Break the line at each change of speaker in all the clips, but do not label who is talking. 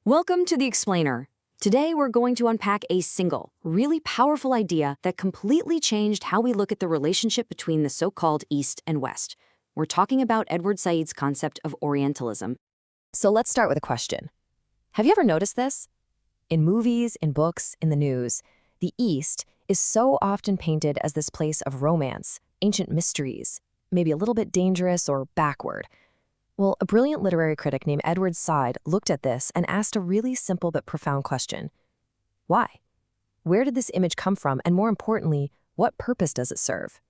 Welcome to The Explainer. Today we're going to unpack a single, really powerful idea that completely changed how we look at the relationship between the so-called East and West. We're talking about Edward Said's concept of Orientalism.
So let's start with a question. Have you ever noticed this? In movies, in books, in the news, the East is so often painted as this place of romance, ancient mysteries, maybe a little bit dangerous or backward. Well, a brilliant literary critic named Edward Said looked at this and asked a really simple but profound question. Why? Where did this image come from, and more importantly, what purpose does it serve?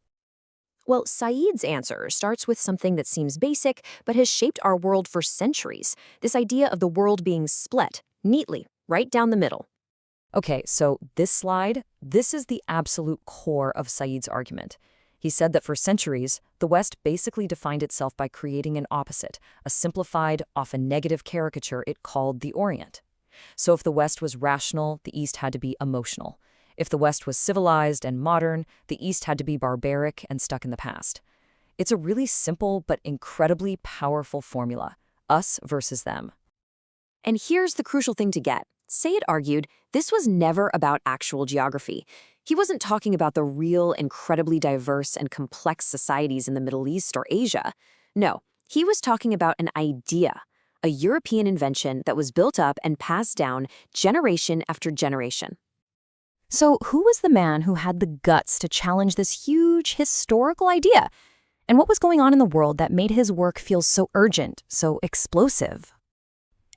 Well, Said's answer starts with something that seems basic but has shaped our world for centuries, this idea of the world being split, neatly, right down the middle.
Okay, so this slide, this is the absolute core of Said's argument. He said that for centuries, the West basically defined itself by creating an opposite, a simplified, often negative caricature it called the Orient. So if the West was rational, the East had to be emotional. If the West was civilized and modern, the East had to be barbaric and stuck in the past. It's a really simple but incredibly powerful formula, us versus them.
And here's the crucial thing to get. Said argued this was never about actual geography. He wasn't talking about the real, incredibly diverse and complex societies in the Middle East or Asia. No, he was talking about an idea, a European invention that was built up and passed down generation after generation.
So who was the man who had the guts to challenge this huge historical idea? And what was going on in the world that made his work feel so urgent, so explosive?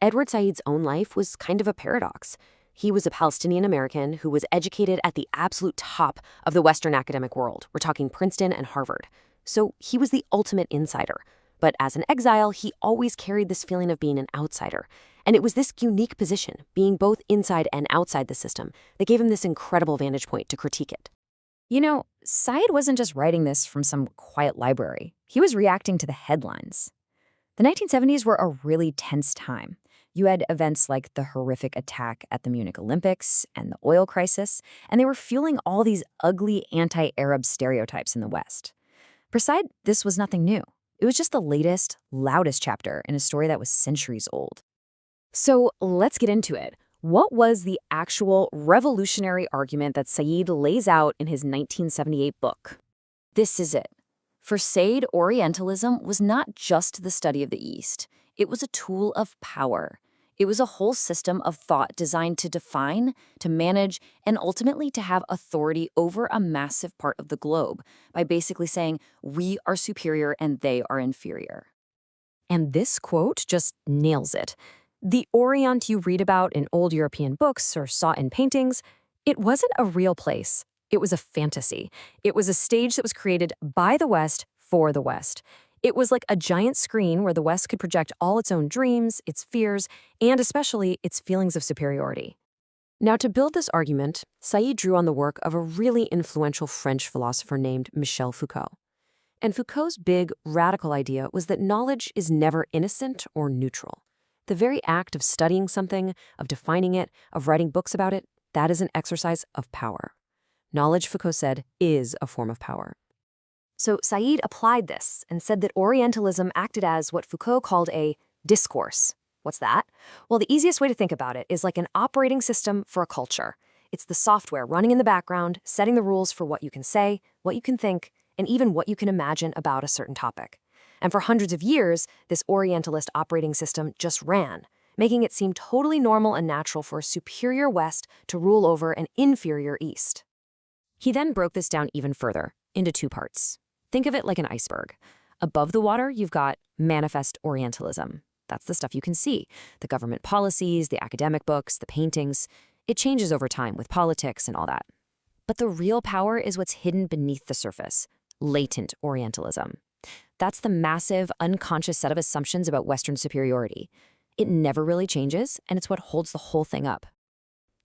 Edward Said's own life was kind of a paradox. He was a Palestinian American who was educated at the absolute top of the Western academic world. We're talking Princeton and Harvard. So he was the ultimate insider. But as an exile, he always carried this feeling of being an outsider. And it was this unique position, being both inside and outside the system, that gave him this incredible vantage point to critique it.
You know, Said wasn't just writing this from some quiet library. He was reacting to the headlines. The 1970s were a really tense time. You had events like the horrific attack at the Munich Olympics and the oil crisis, and they were fueling all these ugly anti-Arab stereotypes in the West. For Said, this was nothing new. It was just the latest, loudest chapter in a story that was centuries old.
So let's get into it. What was the actual revolutionary argument that Said lays out in his 1978 book? This is it. For Said, Orientalism was not just the study of the East. It was a tool of power. It was a whole system of thought designed to define, to manage, and ultimately to have authority over a massive part of the globe by basically saying, we are superior and they are inferior.
And this quote just nails it. The Orient you read about in old European books or saw in paintings, it wasn't a real place. It was a fantasy. It was a stage that was created by the West for the West. It was like a giant screen where the West could project all its own dreams, its fears, and especially its feelings of superiority. Now, to build this argument, Said drew on the work of a really influential French philosopher named Michel Foucault. And Foucault's big, radical idea was that knowledge is never innocent or neutral. The very act of studying something, of defining it, of writing books about it, that is an exercise of power. Knowledge, Foucault said, is a form of power.
So Said applied this and said that Orientalism acted as what Foucault called a discourse. What's that? Well, the easiest way to think about it is like an operating system for a culture. It's the software running in the background, setting the rules for what you can say, what you can think, and even what you can imagine about a certain topic. And for hundreds of years, this Orientalist operating system just ran, making it seem totally normal and natural for a superior West to rule over an inferior East. He then broke this down even further, into two parts. Think of it like an iceberg. Above the water, you've got manifest Orientalism. That's the stuff you can see, the government policies, the academic books, the paintings. It changes over time with politics and all that. But the real power is what's hidden beneath the surface, latent Orientalism. That's the massive, unconscious set of assumptions about Western superiority. It never really changes, and it's what holds the whole thing up.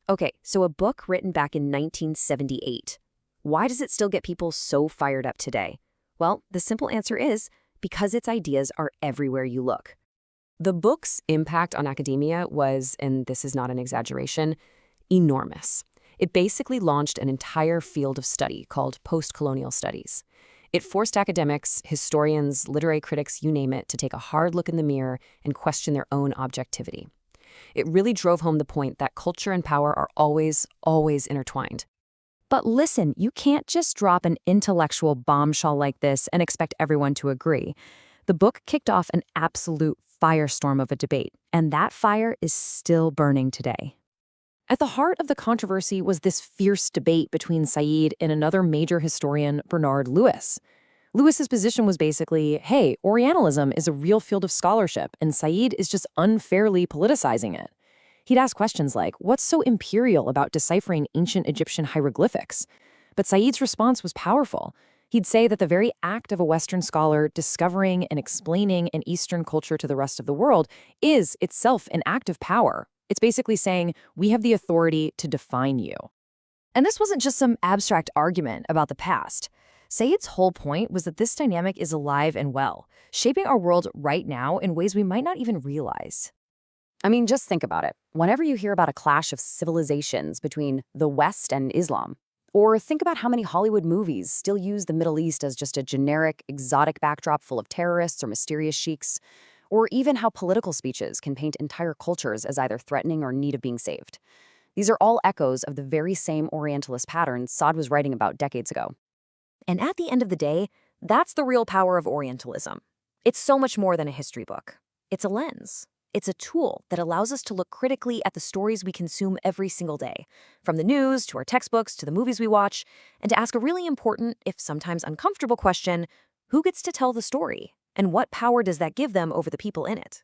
Okay, so a book written back in 1978. Why does it still get people so fired up today? Well, the simple answer is because its ideas are everywhere you look. The book's impact on academia was, and this is not an exaggeration, enormous. It basically launched an entire field of study called post-colonial studies. It forced academics, historians, literary critics, you name it, to take a hard look in the mirror and question their own objectivity.
It really drove home the point that culture and power are always, always intertwined.
But listen, you can't just drop an intellectual bombshell like this and expect everyone to agree. The book kicked off an absolute firestorm of a debate, and that fire is still burning today. At the heart of the controversy was this fierce debate between Said and another major historian, Bernard Lewis. Lewis's position was basically, hey, Orientalism is a real field of scholarship, and Said is just unfairly politicizing it. He'd ask questions like, what's so imperial about deciphering ancient Egyptian hieroglyphics? But Said's response was powerful. He'd say that the very act of a Western scholar discovering and explaining an Eastern culture to the rest of the world is itself an act of power. It's basically saying, we have the authority to define you.
And this wasn't just some abstract argument about the past. Said's whole point was that this dynamic is alive and well, shaping our world right now in ways we might not even realize.
I mean, just think about it. Whenever you hear about a clash of civilizations between the West and Islam, or think about how many Hollywood movies still use the Middle East as just a generic, exotic backdrop full of terrorists or mysterious sheiks, or even how political speeches can paint entire cultures as either threatening or in need of being saved. These are all echoes of the very same Orientalist patterns Saad was writing about decades ago.
And at the end of the day, that's the real power of Orientalism. It's so much more than a history book. It's a lens. It's a tool that allows us to look critically at the stories we consume every single day, from the news to our textbooks to the movies we watch, and to ask a really important, if sometimes uncomfortable question, who gets to tell the story? And what power does that give them over the people in it?